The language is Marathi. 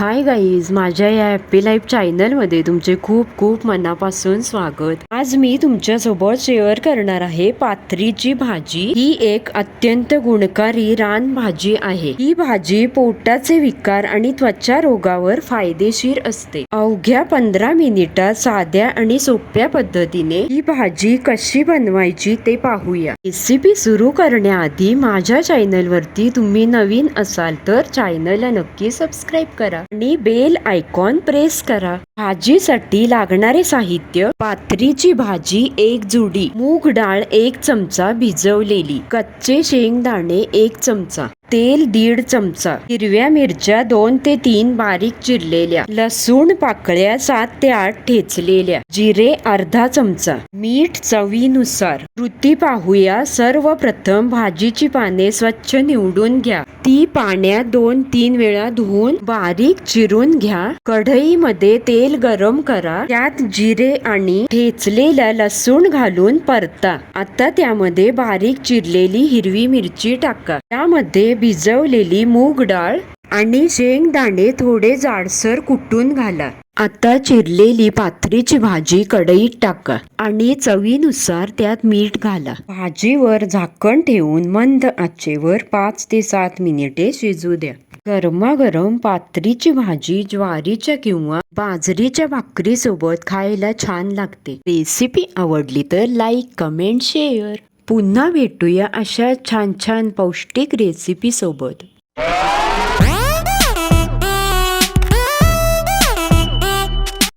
हाय गाईज, माझ्या या हॅपी लाईफ चॅनलमध्ये तुमचे खूप खूप मनापासून स्वागत। आज मी तुमच्यासोबत शेअर करणार आहे पाथरीची भाजी। ही एक अत्यंत गुणकारी रानभाजी आहे। ही भाजी पोटाचे विकार आणि त्वचा रोगावर फायदेशीर असते। अवघ्या 15 मिनिटात साध्या आणि सोप्या पद्धतीने ही भाजी कशी बनवायची ते पाहूया। रेसिपी सुरू करण्याआधी माझ्या चॅनलवरती तुम्ही नवीन असाल तर चॅनलला नक्की सबस्क्राईब करा आणि बेल आयकॉन प्रेस करा। भाजीसाठी लागणारे साहित्य: पाथरीची भाजी 1 जुडी, मूग डाळ 1 चमचा भिजवलेली, कच्चे शेंगदाणे 1 चमचा, तेल 1.5 चमचा, हिरव्या मिरच्या 2 ते 3 बारीक चिरलेल्या, लसूण पाकळ्या 7 ते 8 ठेचलेल्या, जिरे अर्धा चमचा, मीठ चवीनुसार। कृती पाहूया। सर्वप्रथम भाजीची पाने स्वच्छ निवडून घ्या। ती पाण्यात 2-3 वेळा धुवून बारीक चिरून घ्या। कढईमध्ये तेल गरम करा, त्यात जिरे आणि ठेचलेला लसूण घालून परता। आता त्यामध्ये बारीक चिरलेली हिरवी मिरची टाका। त्यामध्ये भिजवलेली मूग डाळ आणि शेंगदाणे थोडे जाडसर कुटून घाला। आता चिरलेली पाथरीची भाजी कढईत टाका आणि चवीनुसार त्यात मीठ घाला। भाजीवर झाकण ठेवून मंद आचेवर 5 ते 7 मिनिटे शिजू द्या। गरमागरम पाथरीची भाजी ज्वारीच्या किंवा बाजरीच्या भाकरी सोबत खायला छान लागते। रेसिपी आवडली तर लाईक, कमेंट, शेअर। पुन्हा भेटूया अशा छान छान पौष्टिक रेसिपी सोबत।